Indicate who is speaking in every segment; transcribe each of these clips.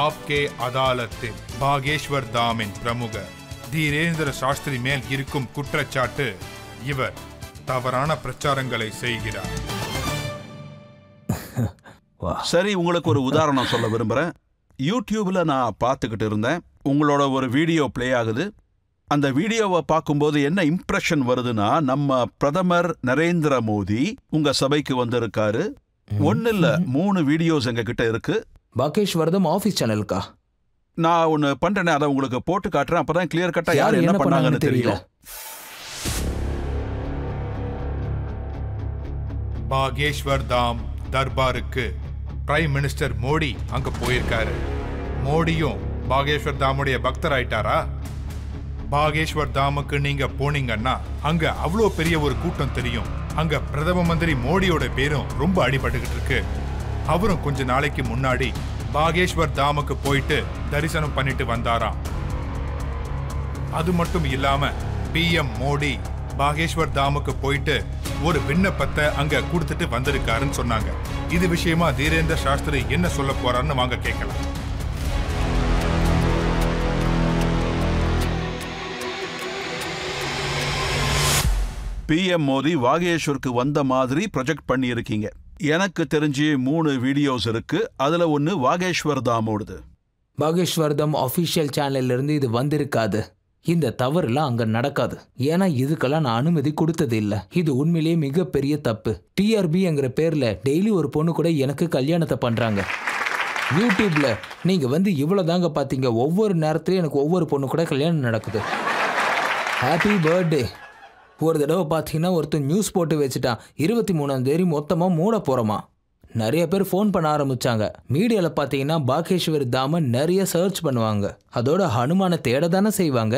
Speaker 1: ஆப்கே அதாலத்தில் பாகேஷ்வர் தாமின் பிரமுகர் தீரேந்திர சாஸ்திரி மேல் இருக்கும் குற்றச்சாட்டு, இவர் தவறான பிரச்சாரங்களை செய்கிறார்.
Speaker 2: சரி, உங்களுக்கு ஒரு உதாரணம் சொல்ல விரும்புறேன். யூடியூப்ல நான் பார்த்துக்கிட்டு இருந்தேன். உங்களோட ஒரு வீடியோ பிளே ஆகுது. அந்த வீடியோவை பார்க்கும்போது என்ன இம்ப்ரெஷன் வருதுன்னா, நம்ம பிரதமர் நரேந்திர மோடி உங்க சபைக்கு வந்திருக்காரு. ஒன்னு இல்ல, 3 வீடியோஸ் எங்க கிட்ட இருக்கு.
Speaker 3: பாகேஷ்வர்தம் ஆபீஸ் சேனலுக்கா?
Speaker 2: நான் ஒன்னு பண்றேன், அதை உங்களுக்கு போட்டு காட்டுறேன். அப்பதான் கிளியர் கட்டா யார் என்ன பண்ணாங்கன்னு தெரியும்.
Speaker 1: பாகேஷ்வர் தாம் தர்பாருக்கு பிரைம் மினிஸ்டர் மோடி அங்க போயிருக்காரு. மோடியும் பாகேஷ்வர் தாமுடைய பக்தர் ஆயிட்டாரா? பாகேஷ்வர் தாமுக்கு நீங்க போனீங்கன்னா அங்க அவ்வளோ பெரிய ஒரு கூட்டம் தெரியும். அங்க பிரதம மந்திரி மோடியோட பேரும் ரொம்ப அடிபட்டுக்கிட்டு இருக்கு. அவரும் கொஞ்ச நாளைக்கு முன்னாடி பாகேஷ்வர் தாமுக்கு போயிட்டு தரிசனம் பண்ணிட்டு வந்தாராம். அது மட்டும் இல்லாம பிஎம் மோடி பாகேஷ்வர் தாமுக்கு போயிட்டு ஒரு விண்ணப்பத்தை அங்க கொடுத்துட்டு வந்திருக்காருன்னு சொன்னாங்க. இது விஷயமா தீரேந்திர சாஸ்திரி என்ன சொல்ல போறாருன்னு வாங்க கேட்கலாம்.
Speaker 2: பிஎம் மோடி வாகேஷ்வருக்கு வந்த மாதிரி ப்ரொஜெக்ட் பண்ணி இருக்கீங்க. எனக்கு தெரிஞ்சு 3 வீடியோஸ் இருக்கு. அதுல ஒன்னு வாகேஷ்வர் தாமோடுது.
Speaker 3: பாகேஷ்வர் தாம் ஆபீஷியல் சேனல்ல இருந்து இது வந்திருக்காது. இந்த தவறுலாம் அங்க நடக்காது. ஏன்னா இதுக்கெல்லாம் நான் அனுமதி கொடுத்தது இல்ல. இது உண்மையிலேயே மிகப்பெரிய தப்பு. டிஆர்பிங்கிற பேர்ல டெய்லி ஒரு பொண்ணு கூட எனக்கு கல்யாணத்தை பண்றாங்க. யூடியூப்ல நீங்க வந்து இவ்வளவுதாங்க பாத்தீங்க. ஒவ்வொரு நேரத்திலயும் எனக்கு ஒவ்வொரு பொண்ணு கூட கல்யாணம் நடக்குது. Happy birthday. ஒரு தடவை பார்த்தீங்கன்னா ஒருத்தர் நியூஸ் போட்டு வச்சுட்டான், 23ஆம் தேதி மொத்தமாக மூட போகிறோமா. நிறைய பேர் ஃபோன் பண்ண ஆரம்பிச்சாங்க. மீடியாவில் பார்த்தீங்கன்னா பாகேஷ்வர் தாம நிறைய சர்ச் பண்ணுவாங்க. அதோட ஹனுமானை தேட தானே செய்வாங்க.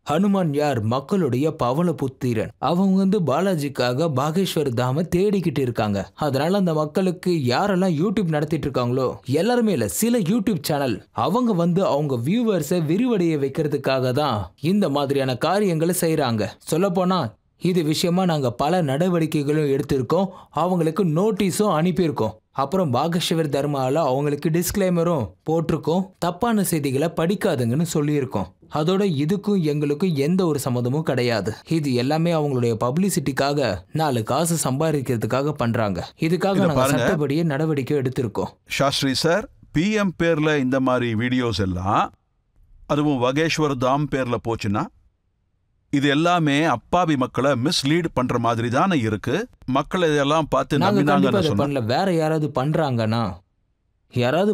Speaker 3: ஹனுமான் யார்? மக்களுடைய பவள புத்திரன். அவங்க வந்து பாலாஜிக்காக பாகேஷ்வர் தாம தேடிக்கிட்டு இருக்காங்க. அதனால அந்த மக்களுக்கு யாரெல்லாம் யூடியூப் நடத்திட்டு இருக்காங்களோ எல்லாருமே இல்ல, சில யூடியூப் சேனல் அவங்க வந்து அவங்க வியூவர்ஸை விரிவடைய வைக்கிறதுக்காக தான் இந்த மாதிரியான காரியங்களை செய்யறாங்க. சொல்ல போனா இது விஷயமா நாங்க பல நடவடிக்கைகளும் எடுத்திருக்கோம். அவங்களுக்கு நோட்டீஸும் அனுப்பியிருக்கோம். அப்புறம் பாகேஷ்வர் தர்மாவில் அவங்களுக்கு டிஸ்க்ளைமரும் போட்டிருக்கோம். தப்பான செய்திகளை படிக்காதுங்கன்னு சொல்லியிருக்கோம். அதோட இதுக்கும் எங்களுக்கும் எந்த ஒரு சம்மந்தமும் கிடையாது. இது எல்லாமே அவங்களுடைய பப்ளிசிட்டிக்காக 4 காசு சம்பாதிக்கிறதுக்காக பண்றாங்க. இதுக்காக நாங்க சட்டப்படியே நடவடிக்கை எடுத்திருக்கோம்.
Speaker 2: சாஸ்திரி சார், பிஎம் பேர்ல இந்த மாதிரி வீடியோஸ் எல்லாம், அதுவும் வாகேஷ்வர் தாம் பேர்ல போச்சுன்னா இது எல்லாமே அப்பாவி மக்களை மிஸ்லீட் பண்ற மாதிரி தானே இருக்கு. மக்கள் இதெல்லாம் பார்த்து நம்பினாங்க.
Speaker 3: வேற யாராவது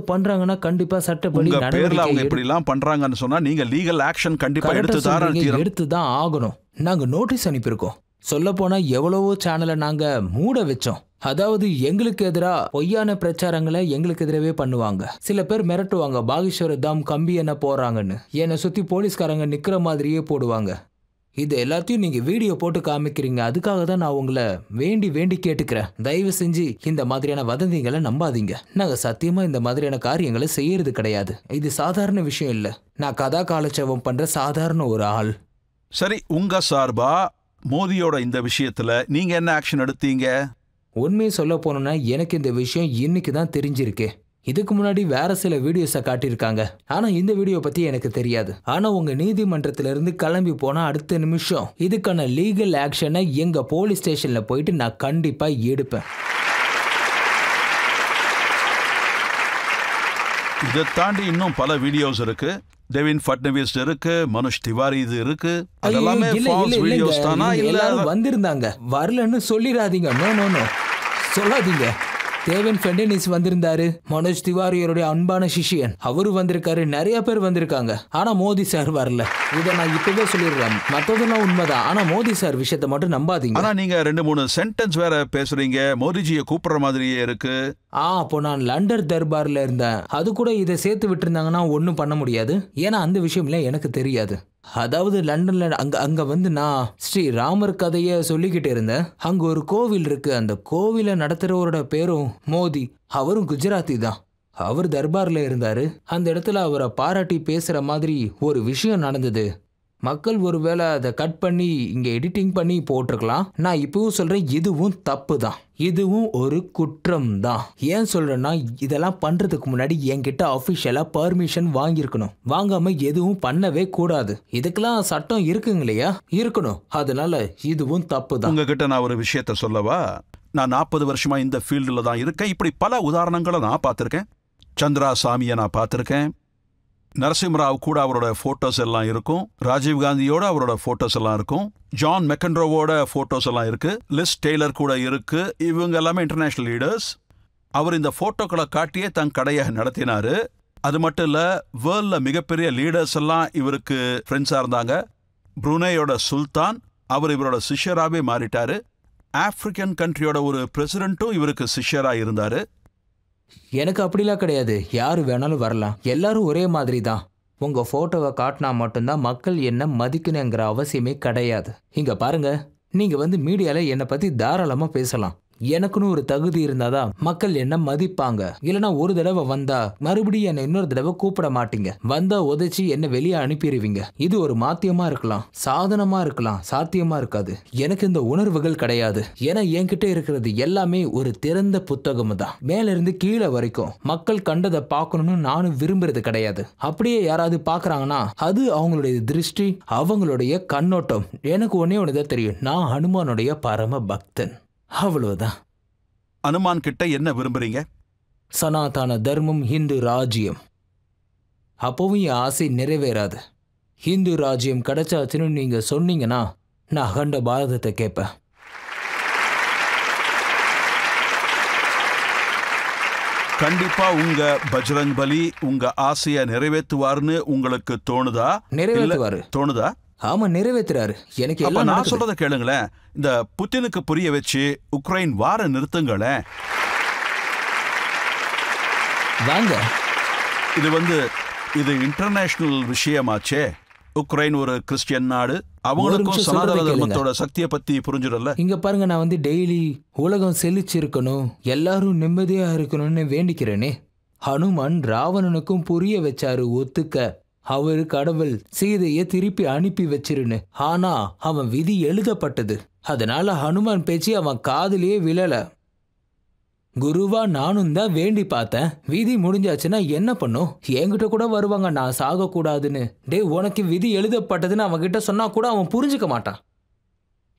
Speaker 3: பண்றாங்கன்னா கண்டிப்பா சட்டப்படி
Speaker 2: பேர்ல அவங்க இப்படி எல்லாம் பண்றாங்கன்னு சொன்னா நீங்க லீகல் ஆக்ஷன் கண்டிப்பா
Speaker 3: எடுத்துதான் ஆகணும். நாங்க நோட்டீஸ் அனுப்பியிருக்கோம். சொல்ல போனா எவ்வளவோ சேனலை நாங்க மூட வச்சோம். அதாவது எங்களுக்கு எதிராக பொய்யான பிரச்சாரங்களை எங்களுக்கு எதிராகவே பண்ணுவாங்க. சில பேர் மிரட்டுவாங்க, பாகேஷ்வர் தாம் கம்பி என்ன போறாங்கன்னு. என்னை சுத்தி போலீஸ்காரங்க நிக்கிற மாதிரியே போடுவாங்க. இது எல்லாத்தையும் நீங்க வீடியோ போட்டு காமிக்கிறீங்க. அதுக்காக தான் நான் உங்களை வேண்டி கேட்டுக்கிறேன். தயவு செஞ்சு இந்த மாதிரியான வதந்திகளை நம்பாதீங்க. நாங்க சத்தியமா இந்த மாதிரியான காரியங்களை செய்யறது கிடையாது. இது சாதாரண விஷயம் இல்ல. நான் கதா காலட்சேபம் பண்ற சாதாரண ஒரு ஆள்.
Speaker 2: சரி, உங்க சார்பா மோடியோட இந்த விஷயத்துல நீங்க என்ன ஆக்ஷன் எடுத்தீங்க?
Speaker 3: உண்மையை சொல்ல போனோம்னா எனக்கு இந்த விஷயம் இன்னைக்கு தான் தெரிஞ்சிருக்கு. இதுக்கு முன்னாடி வேற சில வீடியோஸை காட்டியிருக்காங்க. ஆனா இந்த வீடியோ பத்தி எனக்கு தெரியாது. ஆனா உங்க நீதிமன்றத்தில இருந்து கிளம்பி போனா அடுத்த நிமிஷம் இதுக்கான லீகல் ஆக்ஷனை எங்க போலீஸ் ஸ்டேஷன்ல போயிட்டு நான் கண்டிப்பா எடுப்பேன்.
Speaker 2: இதை தாண்டி இன்னும் பல வீடியோஸ் இருக்கு. தேவின் ஃபட்னவிஸ் இருக்கு, மனுஷ் திவாரி இது இருக்கு. அதெல்லாமே ஃபால்ஸ் வீடியோஸ் தானா? இல்ல
Speaker 3: வந்திருந்தாங்க, வரலன்னு சொல்லிடாதீங்க. நோ சொல்லாதீங்க. தேவன் ஃபெண்டனிஸ் வந்திருந்தாரு. மனோஜ் திவாரியோருடைய அன்பான சிஷியன் அவரு வந்திருக்காரு. நிறைய பேர் வந்திருக்காங்க. ஆனா மோடி சார் வரல. இதை நான் இப்பவே சொல்லிடுறேன். மற்றதெல்லாம் உண்மைதான். ஆனா மோடி சார் விஷயத்தை மட்டும் நம்பாதீங்க.
Speaker 2: ஆனா நீங்க 2-3 சென்டென்ஸ் வேற பேசுறீங்க. மோடிஜியை கூப்பிடுற மாதிரியே இருக்கு.
Speaker 3: அப்போ நான் லண்டன் தர்பார்ல இருந்தேன். அது கூட இதை சேர்த்து விட்டு இருந்தாங்கன்னா ஒன்னும் பண்ண முடியாது. ஏன்னா அந்த விஷயம்ல எனக்கு தெரியாது. அதாவது லண்டன்ல அங்க வந்து நான் ஸ்ரீ ராமர் கதைய சொல்லிக்கிட்டு இருந்தேன். அங்க ஒரு கோவில் இருக்கு. அந்த கோவிலை நடத்துறவரோட பேரும் மோடி. அவரும் குஜராத்தி தான். அவர் தர்பார்ல இருந்தாரு. அந்த இடத்துல அவரை பாராட்டி பேசுற மாதிரி ஒரு விஷயம் நடந்தது. மக்கள் ஒருவேளை அதை கட் பண்ணி இங்க எடிட்டிங் பண்ணி போட்டிருக்கலாம். நான் இப்பவும் சொல்றேன், இதுவும் தப்பு தான், இதுவும் ஒரு குற்றம் தான். ஏன் சொல்றேன்னா, இதெல்லாம் பண்றதுக்கு முன்னாடி என்கிட்ட அபிஷியலா பர்மிஷன் வாங்கியிருக்கணும். வாங்காம எதுவும் பண்ணவே கூடாது. இதுக்கெல்லாம் சட்டம் இருக்குங்க இல்லையா? இருக்கணும். அதனால இதுவும் தப்பு தான்.
Speaker 2: உங்ககிட்ட நான் ஒரு விஷயத்த சொல்லவா? நான் 40 வருஷமா இந்த ஃபீல்டில் தான் இருக்கேன். இப்படி பல உதாரணங்களை நான் பார்த்துருக்கேன். சந்திரா சாமியை நான் பார்த்துருக்கேன். நரசிம்மராவ் கூட அவரோட ஃபோட்டோஸ் எல்லாம் இருக்கும். ராஜீவ் காந்தியோட அவரோட ஃபோட்டோஸ் எல்லாம் இருக்கும். ஜான் மெக்கன்ரோவோட ஃபோட்டோஸ் எல்லாம் இருக்கு. லிஸ் டெய்லர் கூட இருக்கு. இவங்க எல்லாமே இன்டர்நேஷனல் லீடர்ஸ். அவர் இந்த ஃபோட்டோக்களை காட்டியே தன் கடையை நடத்தினாரு. அது மட்டும் இல்லை, வேர்ல்டில் மிகப்பெரிய லீடர்ஸ் எல்லாம் இவருக்கு ஃப்ரெண்ட்ஸாக இருந்தாங்க. புருனேயோட சுல்தான் அவர் இவரோட சிஷ்யராகவே மாறிட்டாரு. ஆப்பிரிக்கன் கண்ட்ரியோட ஒரு பிரசிடென்ட்டும் இவருக்கு சிஷ்யராக இருந்தாரு.
Speaker 3: எனக்கு அப்படிலாம் கிடையாது. யாரு வேணாலும் வரலாம், எல்லாரும் ஒரே மாதிரி தான். உங்க போட்டோவை காட்டினா மட்டும்தான் மக்கள் என்ன மதிக்கணுங்கிற அவசியமே கிடையாது. இங்க பாருங்க, நீங்க மீடியால என்னை பத்தி தாராளமா பேசலாம். எனக்குன்னு ஒரு தகுதி இருந்தாதான் மக்கள் என்ன மதிப்பாங்க. இல்லைன்னா ஒரு தடவை வந்தா மறுபடியும் என்ன இன்னொரு தடவை கூப்பிட மாட்டீங்க. வந்தா உதைச்சி என்ன வெளியே அனுப்பிடுவீங்க. இது ஒரு மாத்தியமா இருக்கலாம், சாதனமா இருக்கலாம், சாத்தியமா இருக்காது. எனக்கு இந்த உணர்வுகள் கிடையாது. ஏன்னா என்கிட்ட இருக்கிறது எல்லாமே ஒரு திறந்த புத்தகம் தான். மேல இருந்து கீழே வரைக்கும் மக்கள் கண்டதை பார்க்கணும்னு நானும் விரும்புறது கிடையாது. அப்படியே யாராவது பாக்குறாங்கன்னா அது அவங்களுடைய திருஷ்டி, அவங்களுடைய கண்ணோட்டம். எனக்கு ஒன்னே ஒண்ணுதான் தெரியும், நான் ஹனுமானுடைய பரம பக்தன். அவ்வளவுதான்.
Speaker 2: அனுமான் கிட்ட என்ன விரும்புறீங்க?
Speaker 3: சனாதன தர்மம், ஹிந்து ராஜ்யம். அப்பவும் என் ஆசை நிறைவேறாது. ஹிந்து ராஜ்யம் கிடைச்சாச்சுன்னு நீங்க சொன்னீங்கன்னா நான் அகண்ட பாரதத்தை கேட்பேன்.
Speaker 2: கண்டிப்பா உங்க பஜ்ரங் பலி உங்க ஆசையை நிறைவேற்றுவார்னு உங்களுக்கு தோணுதா?
Speaker 3: நிறைவேற்றுவாரு.
Speaker 2: தோணுதா?
Speaker 3: ஆமா, நிறைவேற்றுறாரு. எனக்கு எல்லாம்
Speaker 2: நான் சொல்றத கேளுங்களேன். இந்த புத்தினுக்கு புரிய வச்சு உக்ரைன் வார நிறுத்துங்களேன்.
Speaker 3: வாங்க.
Speaker 2: இது இன்டர்நேஷனல் விஷயமாச்சே. உக்ரைன் ஒரு கிறிஸ்டியன் நாடு. அவங்களுக்கும் சனாதன தர்மத்தோட சக்தியை பத்தி புரிஞ்சிடல.
Speaker 3: இங்க பாருங்க, நான் டெய்லி உலகம் செழிச்சிருக்கணும், எல்லாரும் நிம்மதியா இருக்கணும்னு வேண்டிக்கிறேனே. ஹனுமான் ராவணனுக்கும் புரிய வச்சாரு, ஒத்துக்க. அவரு கடவுள் சீதையை திருப்பி அனுப்பி வச்சிருன்னு. ஆனா அவன் விதி எழுதப்பட்டது. அதனால ஹனுமான் பேச்சு அவன் காதுலயே விழல. குருவா நானும் தான் வேண்டி பார்த்தேன். விதி முடிஞ்சாச்சுன்னா என்ன பண்ணும்? என்கிட்ட கூட வருவாங்க நான் சாக கூடாதுன்னு. டே, உனக்கு விதி எழுதப்பட்டதுன்னு அவன் கிட்ட சொன்னா கூட அவன் புரிஞ்சுக்க மாட்டான்.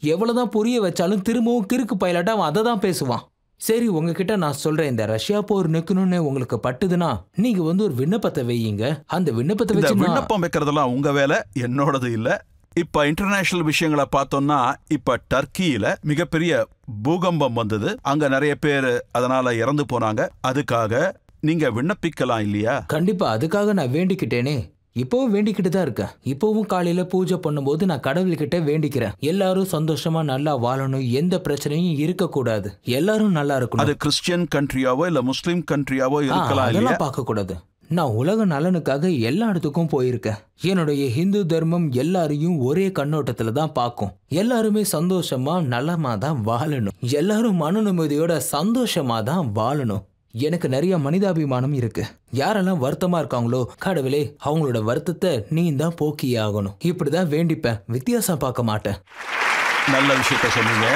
Speaker 3: எவ்வளவுதான் புரிய வச்சாலும் திரும்பவும் கிறுக்கு பயிலாட்ட அவன் அதை தான் பேசுவான். சரி, உங்ககிட்ட நான் சொல்றேன், இந்த ரஷ்யா போர் நிக்கணும்னு உங்களுக்கு பட்டுதுன்னா நீங்க ஒரு விண்ணப்பத்தை வையுங்க. அந்த விண்ணப்பத்தை வச்சு
Speaker 2: விண்ணப்பம் வைக்கிறதெல்லாம் உங்க வேலை, என்னோடது இல்ல. இப்ப இன்டர்நேஷனல் விஷயங்களை பார்த்தோம்னா, இப்ப டர்க்கியில மிகப்பெரிய பூகம்பம் வந்தது. அங்க நிறைய பேர் அதனால இறந்து போனாங்க. அதுக்காக நீங்க விண்ணப்பிக்கலாம் இல்லையா?
Speaker 3: கண்டிப்பா, அதுக்காக நான் வேண்டிக்கிட்டேனே. இப்பவும் வேண்டிக்கிட்டு தான் இருக்கேன். இப்பவும் காலையில பூஜை பண்ணும்போது நான் கடவுள்கிட்ட வேண்டிக்கிறேன், எல்லாரும் சந்தோஷமா நல்லா வாழணும், எந்த பிரச்சனையும் இருக்கக்கூடாது, எல்லாரும் நல்லா இருக்கணும்.
Speaker 2: அது கிறிஸ்டியன் கண்ட்ரியாவோ இல்ல முஸ்லிம் கண்ட்ரியாவோ இருக்கலாம்.
Speaker 3: அதெல்லாம் பார்க்க கூடாது. நான் உலக நலனுக்காக எல்லா இடத்துக்கும் போயிருக்கேன். என்னுடைய ஹிந்து தர்மம் எல்லாரையும் ஒரே கண்ணோட்டத்துல தான் பார்க்கும். எல்லாருமே சந்தோஷமா நலமா தான் வாழணும். எல்லாரும் மன நிம்மதியோட சந்தோஷமா தான் வாழணும். எனக்கு நிறைய மனிதாபிமானம் இருக்கு. யாரெல்லாம் வருத்தமா இருக்காங்களோ, கடவுளே அவங்களோட வருத்தத்தை நீ தான் போக்கியே ஆகணும். இப்படிதான் வேண்டிப்பேன், வித்தியாசம் பார்க்க மாட்டேன்.
Speaker 2: நல்ல விஷயத்த சொன்னீங்க.